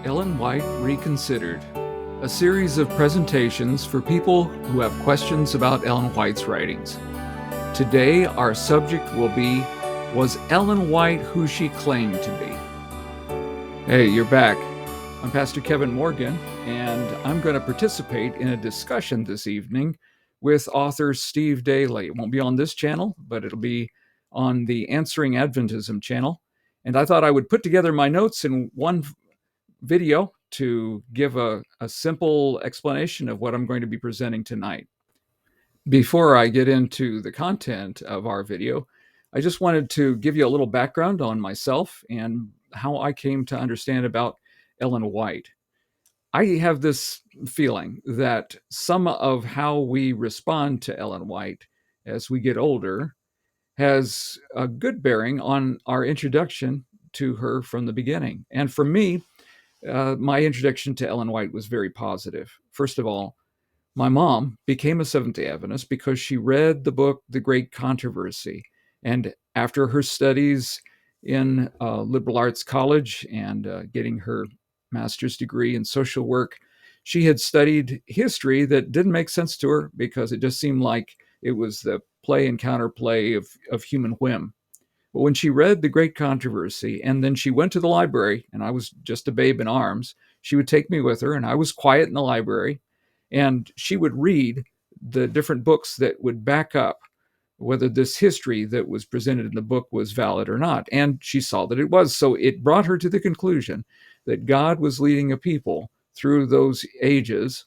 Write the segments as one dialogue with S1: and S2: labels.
S1: Ellen White Reconsidered, a series of presentations for people who have questions about Ellen White's writings. Today, our subject will be, was Ellen White who she claimed to be? Hey, you're back. I'm Pastor Kevin Morgan, and I'm going to participate in a discussion this evening with author Steve Daly. It won't be on this channel, but it'll be on the Answering Adventism channel. And I thought I would put together my notes in one video to give a simple explanation of what I'm going to be presenting tonight. Before I get into the content of our video, I just wanted to give you a little background on myself and how I came to understand about Ellen White. I have this feeling that some of how we respond to Ellen White as we get older has a good bearing on our introduction to her from the beginning. And for me, my introduction to Ellen White was very positive. First of all, my mom became a Seventh-day Adventist because she read the book The Great Controversy. And after her studies in liberal arts college and getting her master's degree in social work, she had studied history that didn't make sense to her because it just seemed like it was the play and counterplay of human whim. But when she read The Great Controversy, and then she went to the library, and I was just a babe in arms, she would take me with her, and I was quiet in the library, and she would read the different books that would back up whether this history that was presented in the book was valid or not. And she saw that it was. So it brought her to the conclusion that God was leading a people through those ages,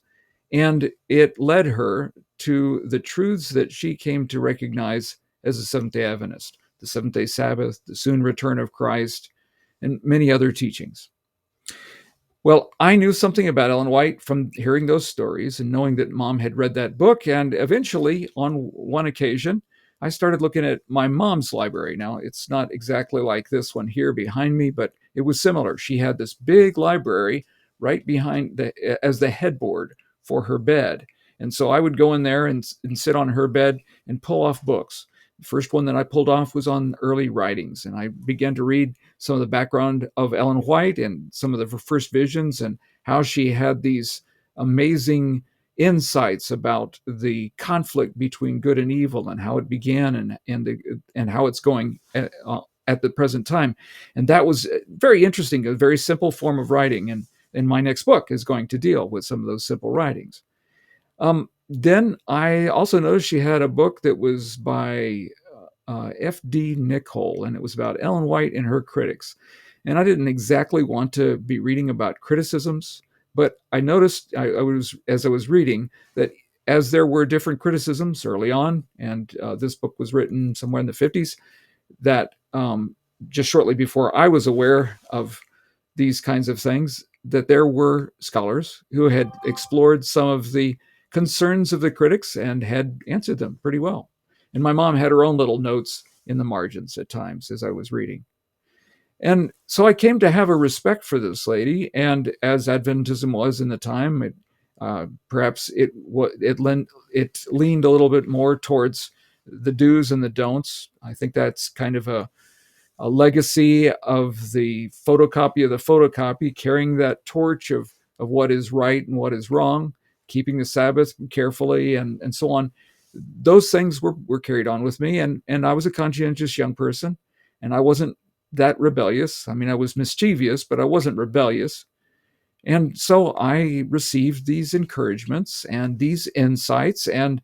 S1: and it led her to the truths that she came to recognize as a Seventh-day Adventist: the seventh-day Sabbath, the soon return of Christ, and many other teachings. Well, I knew something about Ellen White from hearing those stories and knowing that Mom had read that book. And eventually, on one occasion, I started looking at my mom's library. Now, it's not exactly like this one here behind me, but it was similar. She had this big library right behind as the headboard for her bed. And so I would go in there and sit on her bed and pull off books. The first one that I pulled off was on early writings, and I began to read some of the background of Ellen White and some of the first visions and how she had these amazing insights about the conflict between good and evil and how it began and how it's going at the present time. And that was very interesting, a very simple form of writing. And my next book is going to deal with some of those simple writings. Then I also noticed she had a book that was by F.D. Nichol, and it was about Ellen White and her critics. And I didn't exactly want to be reading about criticisms, but I noticed as I was reading that as there were different criticisms early on, and this book was written somewhere in the 50s, that just shortly before I was aware of these kinds of things, that there were scholars who had explored some of the concerns of the critics and had answered them pretty well. And my mom had her own little notes in the margins at times as I was reading. And so I came to have a respect for this lady. And as Adventism was in the time, perhaps it leaned a little bit more towards the do's and the don'ts. I think that's kind of a legacy of the photocopy, carrying that torch of what is right and what is wrong, keeping the Sabbath carefully, and so on. Those things were carried on with me, and I was a conscientious young person, and I wasn't that rebellious. I mean, I was mischievous, but I wasn't rebellious. And so I received these encouragements and these insights, and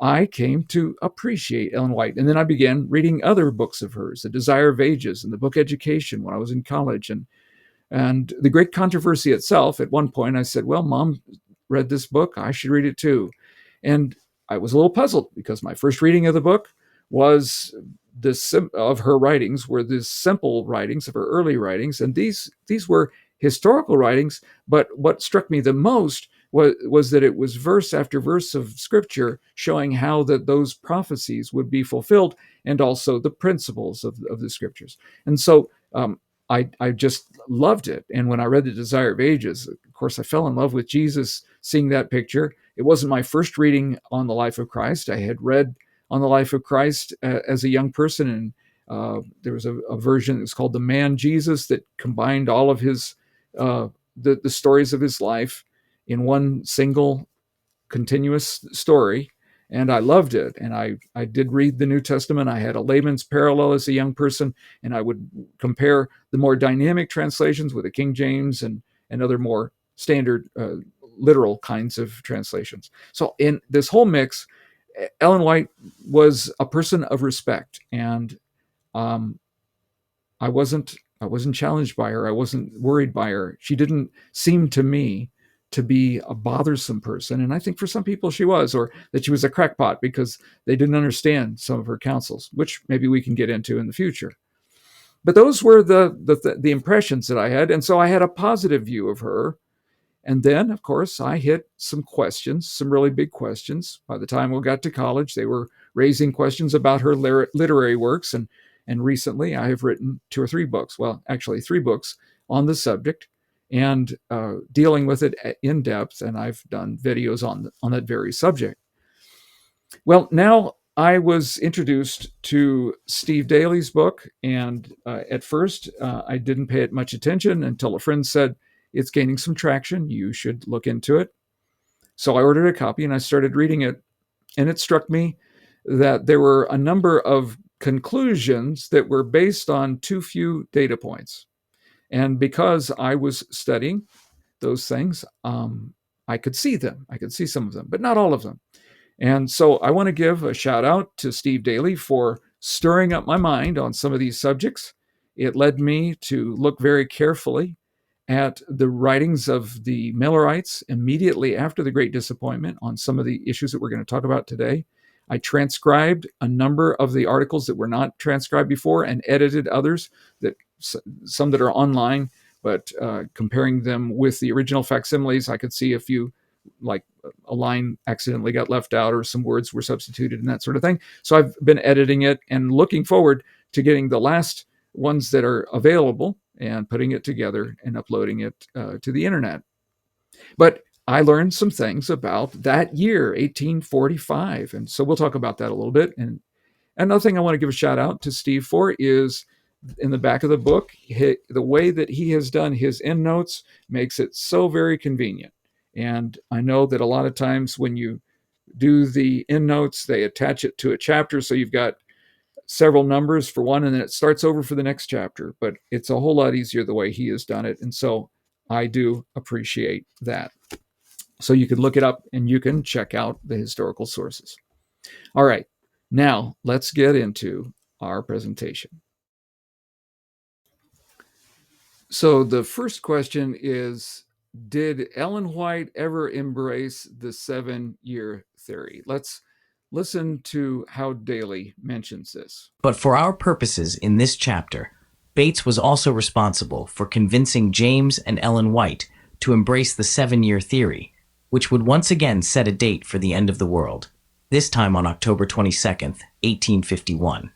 S1: I came to appreciate Ellen White. And then I began reading other books of hers, The Desire of Ages and the book Education, when I was in college. And The Great Controversy itself, at one point I said, well, Mom read this book, I should read it too. And I was a little puzzled because my first reading of the book was of her writings were the simple writings of her early writings. And these were historical writings. But what struck me the most was that it was verse after verse of scripture showing how that those prophecies would be fulfilled, and also the principles of the scriptures. And so I just loved it. And when I read The Desire of Ages, of course, I fell in love with Jesus, seeing that picture. It wasn't my first reading on the life of Christ. I had read on the life of Christ as a young person, and there was a version that was called The Man Jesus that combined all of his the stories of his life in one single continuous story, and I loved it. And I did read the New Testament. I had a layman's parallel as a young person, and I would compare the more dynamic translations with the King James and other more standard literal kinds of translations. So in this whole mix, Ellen White was a person of respect, and um, I wasn't challenged by her. I wasn't worried by her. She didn't seem to me to be a bothersome person, and I think for some people she was, or that she was a crackpot because they didn't understand some of her counsels, which maybe we can get into in the future. But those were the impressions that I had, and so I had a positive view of her. And then, of course, I hit some questions, some really big questions. By the time we got to college, they were raising questions about her literary works. And recently, I have written 2 or 3 books, well, actually 3 books on the subject, and dealing with it in depth. And I've done videos on that very subject. Well, now I was introduced to Steve Daly's book, and at first I didn't pay it much attention until a friend said, "It's gaining some traction. You should look into it." So I ordered a copy and I started reading it, and it struck me that there were a number of conclusions that were based on too few data points. And because I was studying those things, I could see them. I could see some of them, but not all of them. And so I want to give a shout out to Steve Daly for stirring up my mind on some of these subjects. It led me to look very carefully at the writings of the Millerites immediately after the Great Disappointment on some of the issues that we're going to talk about today. I transcribed a number of the articles that were not transcribed before and edited others, that some that are online, but comparing them with the original facsimiles, I could see a few, like a line accidentally got left out or some words were substituted and that sort of thing. So I've been editing it and looking forward to getting the last ones that are available and putting it together and uploading it to the internet. But I learned some things about that year, 1845. And so we'll talk about that a little bit. And another thing I want to give a shout out to Steve for is in the back of the book, the way that he has done his endnotes makes it so very convenient. And I know that a lot of times when you do the endnotes, they attach it to a chapter. So you've got several numbers for one, and then it starts over for the next chapter. But it's a whole lot easier the way he has done it. And so I do appreciate that. So you can look it up and you can check out the historical sources. All right, now let's get into our presentation. So the first question is, did Ellen White ever embrace the 7-year theory? Let's listen to how Daly mentions this.
S2: But for our purposes in this chapter, Bates was also responsible for convincing James and Ellen White to embrace the 7-year theory, which would once again set a date for the end of the world, this time on October 22nd, 1851.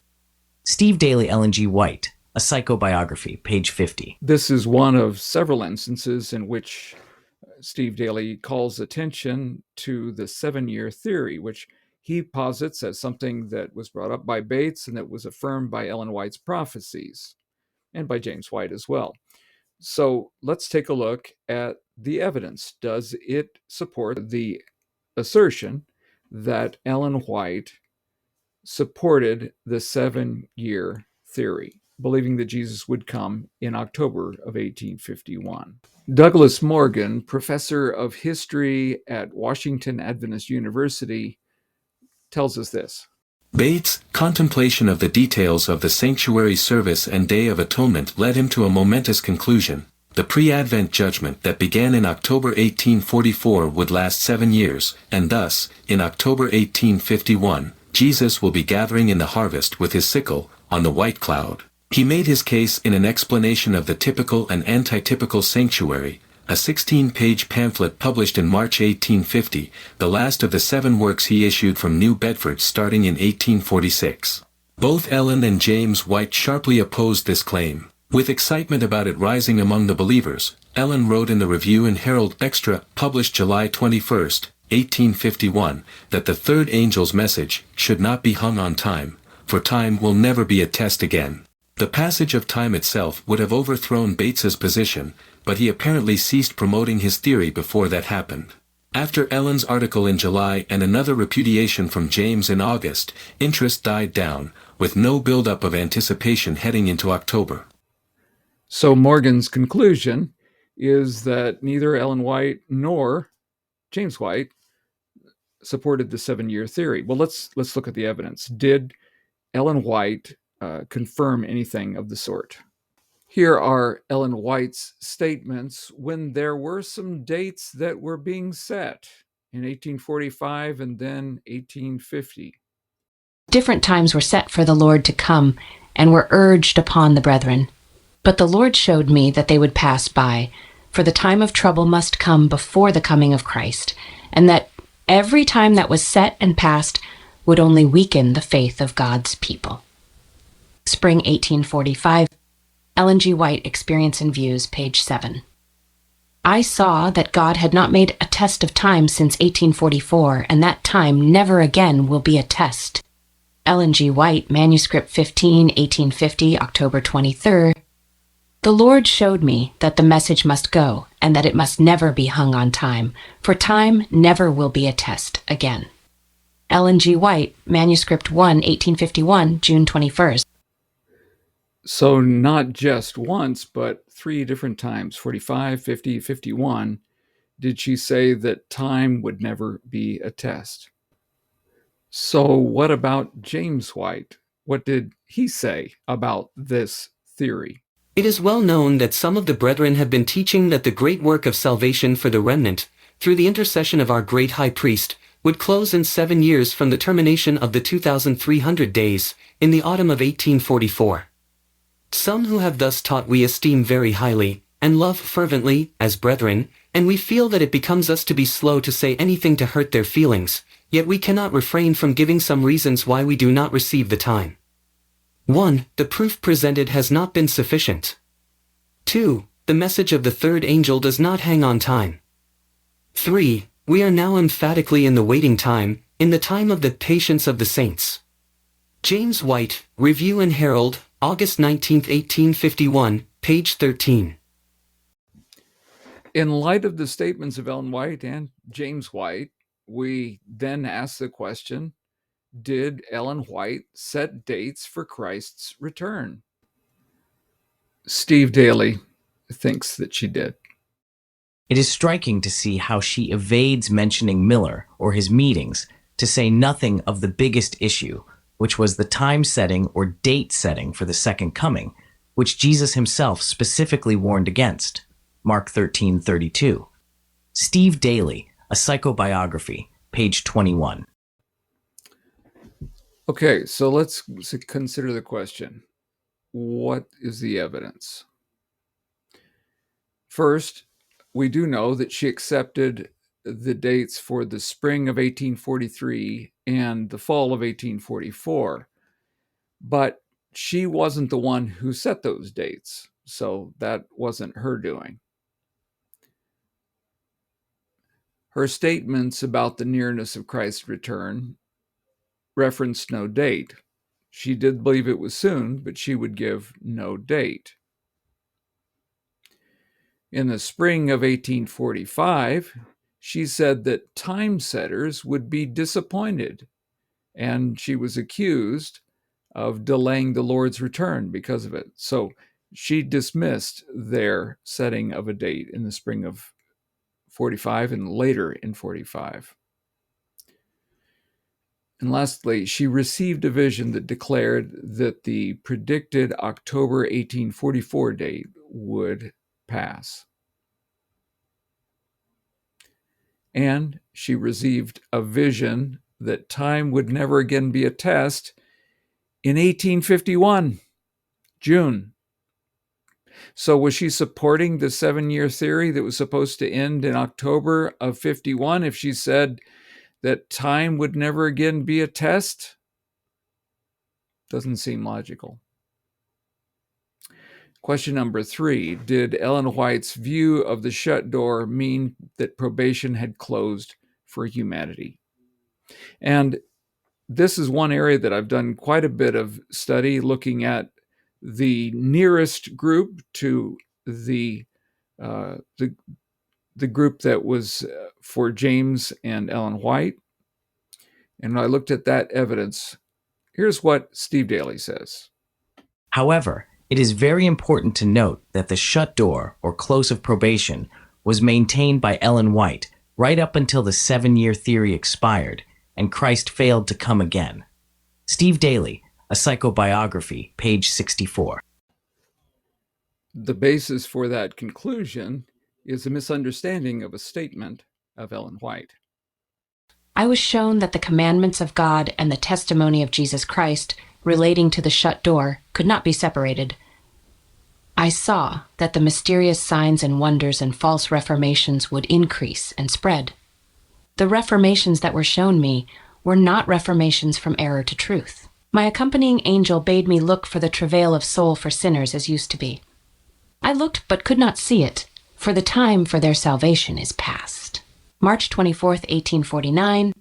S2: Steve Daly, Ellen G. White, A Psychobiography, page 50.
S1: This is one of several instances in which Steve Daly calls attention to the 7-year theory, which he posits as something that was brought up by Bates and that was affirmed by Ellen White's prophecies and by James White as well. So let's take a look at the evidence. Does it support the assertion that Ellen White supported the 7-year theory, believing that Jesus would come in October of 1851? Douglas Morgan, professor of history at Washington Adventist University, tells us this.
S3: Bates' contemplation of the details of the sanctuary service and Day of Atonement led him to a momentous conclusion. The pre-Advent judgment that began in October 1844 would last 7 years, and thus, in October 1851, Jesus will be gathering in the harvest with his sickle on the white cloud. He made his case in an explanation of the typical and antitypical sanctuary, a 16-page pamphlet published in March 1850, the last of the 7 works he issued from New Bedford starting in 1846. Both Ellen and James White sharply opposed this claim. With excitement about it rising among the believers, Ellen wrote in the Review and Herald Extra, published July 21, 1851, that the third angel's message should not be hung on time, for time will never be a test again. The passage of time itself would have overthrown Bates's position, but he apparently ceased promoting his theory before that happened. After Ellen's article in July and another repudiation from James in August, interest died down, with no buildup of anticipation heading into October.
S1: So Morgan's conclusion is that neither Ellen White nor James White supported the 7-year theory. Well, let's look at the evidence. Did Ellen White confirm anything of the sort? Here are Ellen White's statements when there were some dates that were being set in 1845 and then 1850.
S4: Different times were set for the Lord to come and were urged upon the brethren. But the Lord showed me that they would pass by, for the time of trouble must come before the coming of Christ, and that every time that was set and passed would only weaken the faith of God's people. Spring 1845, Ellen G. White, Experience and Views, page 7. I saw that God had not made a test of time since 1844, and that time never again will be a test. Ellen G. White, Manuscript 15, 1850, October 23rd. The Lord showed me that the message must go, and that it must never be hung on time, for time never will be a test again. Ellen G. White, Manuscript 1, 1851, June 21st.
S1: So not just once, but 3 different times, 45, 50, 51, did she say that time would never be a test. So what about James White? What did he say about this theory?
S5: It is well known that some of the brethren have been teaching that the great work of salvation for the remnant, through the intercession of our great high priest, would close in 7 years from the termination of the 2,300 days, in the autumn of 1844. Some who have thus taught we esteem very highly, and love fervently, as brethren, and we feel that it becomes us to be slow to say anything to hurt their feelings, yet we cannot refrain from giving some reasons why we do not receive the time. 1. The proof presented has not been sufficient. 2. The message of the third angel does not hang on time. 3. We are now emphatically in the waiting time, in the time of the patience of the saints. James White, Review and Herald, August 19, 1851, page 13.
S1: In light of the statements of Ellen White and James White, we then ask the question, did Ellen White set dates for Christ's return? Steve Daly thinks that she did.
S2: It is striking to see how she evades mentioning Miller or his meetings, to say nothing of the biggest issue, which was the time setting or date setting for the second coming, which Jesus himself specifically warned against. Mark 13:32. Steve Daly, A Psychobiography, page 21.
S1: Okay, so let's consider the question. What is the evidence? First, we do know that she accepted the dates for the spring of 1843 and the fall of 1844, but she wasn't the one who set those dates, so that wasn't her doing. Her statements about the nearness of Christ's return referenced no date. She did believe it was soon, but she would give no date. In the spring of 1845, she said that time setters would be disappointed, and she was accused of delaying the Lord's return because of it. So she dismissed their setting of a date in the spring of 45 and later in 45. And lastly, she received a vision that declared that the predicted October 1844 date would pass. And she received a vision that time would never again be a test in 1851, June. So was she supporting the 7-year theory that was supposed to end in October of 51 if she said that time would never again be a test? Doesn't seem logical. Question number 3. Did Ellen White's view of the shut door mean that probation had closed for humanity? And this is one area that I've done quite a bit of study looking at the nearest group to the the group that was for James and Ellen White. And when I looked at that evidence, here's what Steve Daly says.
S2: However, it is very important to note that the shut door or close of probation was maintained by Ellen White right up until the 7-year theory expired and Christ failed to come again. Steve Daly, A Psychobiography, page 64.
S1: The basis for that conclusion is a misunderstanding of a statement of Ellen White.
S4: I was shown that the commandments of God and the testimony of Jesus Christ relating to the shut door could not be separated. I saw that the mysterious signs and wonders and false reformations would increase and spread. The reformations that were shown me were not reformations from error to truth. My accompanying angel bade me look for the travail of soul for sinners as used to be. I looked but could not see it, for the time for their salvation is past. March 24th, 1849,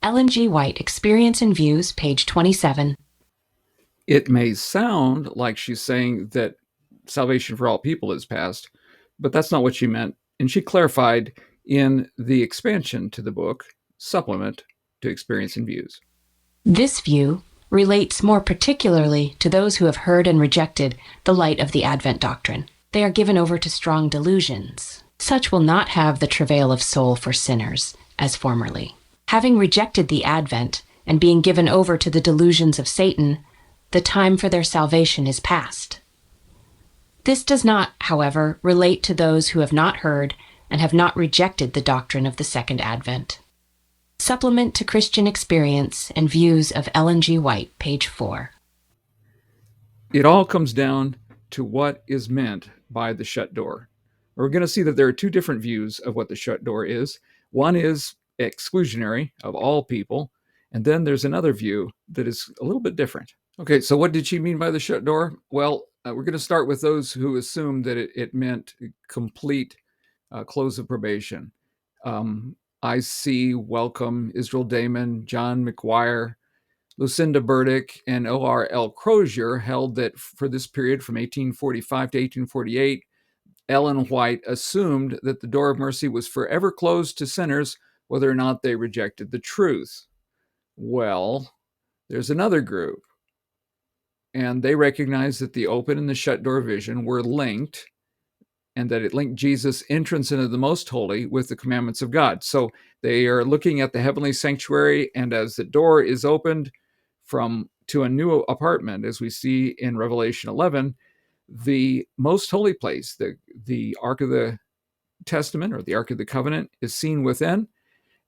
S4: Ellen G. White, Experience and Views, page 27.
S1: It may sound like she's saying that salvation for all people is past, but that's not what she meant. And she clarified in the expansion to the book, supplement to Experience and Views.
S4: This view relates more particularly to those who have heard and rejected the light of the Advent doctrine. They are given over to strong delusions. Such will not have the travail of soul for sinners, as formerly. Having rejected the Advent and being given over to the delusions of Satan, the time for their salvation is past. This does not, however, relate to those who have not heard and have not rejected the doctrine of the Second Advent. Supplement to Christian Experience and Views of Ellen G. White, page 4.
S1: It all comes down to what is meant by the shut door. We're going to see that there are two different views of what the shut door is. One is exclusionary of all people, and then there's another view that is a little bit different. Okay, so what did she mean by the shut door? Well, we're going to start with those who assumed that it meant complete close of probation. I.C. Welcome, Israel Damon, John McGuire, Lucinda Burdick, and O.R.L. Crozier held that for this period from 1845 to 1848, Ellen White assumed that the door of mercy was forever closed to sinners, whether or not they rejected the truth. Well, there's another group, and they recognized that the open and the shut door vision were linked, and that it linked Jesus' entrance into the most holy with the commandments of God. So they are looking at the heavenly sanctuary, and as the door is opened to a new apartment, as we see in Revelation 11, the most holy place, the Ark of the Testament or the Ark of the Covenant, is seen within.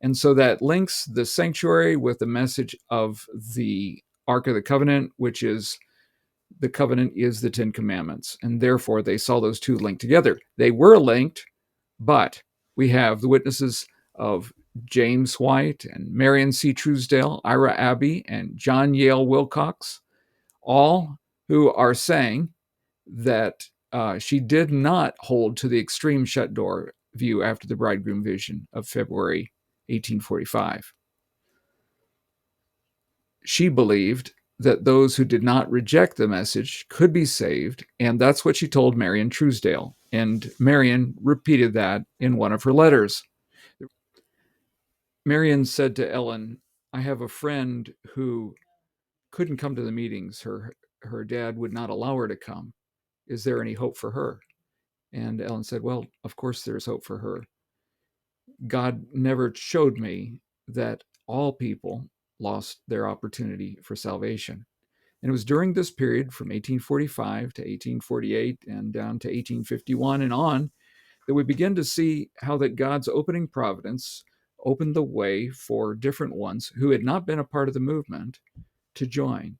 S1: And so that links the sanctuary with the message of the Ark of the Covenant, which is the covenant is the 10 Commandments. And therefore, they saw those two linked together. They were linked, but we have the witnesses of James White and Marion C. Truesdale, Ira Abbey, and John Yale Wilcox, all who are saying that she did not hold to the extreme shut door view after the bridegroom vision of February 1845. She believed that those who did not reject the message could be saved, and that's what she told Marion Truesdale. And Marion repeated that in one of her letters. Marion said to Ellen, I have a friend who couldn't come to the meetings. Her dad would not allow her to come. Is there any hope for her? And Ellen said, well, of course there's hope for her. God never showed me that all people lost their opportunity for salvation. And it was during this period from 1845 to 1848 and down to 1851 and on that we begin to see how that God's opening providence opened the way for different ones who had not been a part of the movement to join.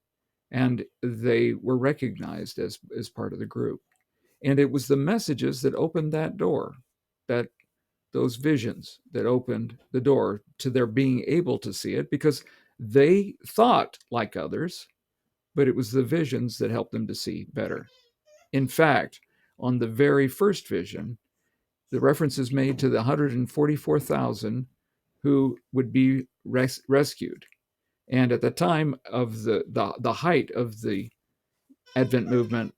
S1: And they were recognized as part of the group. And it was the messages that opened that door, that those visions that opened the door to their being able to see it, because they thought like others, but it was the visions that helped them to see better. In fact, on the very first vision, the reference is made to the 144,000 who would be rescued. And at the time of the height of the Advent movement,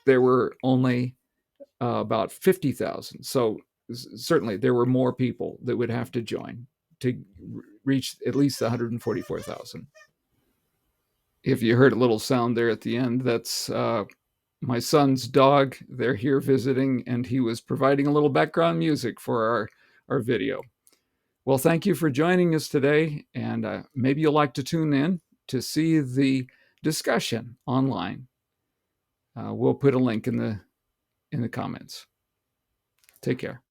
S1: there were only about 50,000. So certainly there were more people that would have to join to reach at least 144,000. If you heard a little sound there at the end, that's my son's dog. They're here visiting, and he was providing a little background music for our video. Well, thank you for joining us today, and maybe you'll like to tune in to see the discussion online. We'll put a link in the comments. Take care.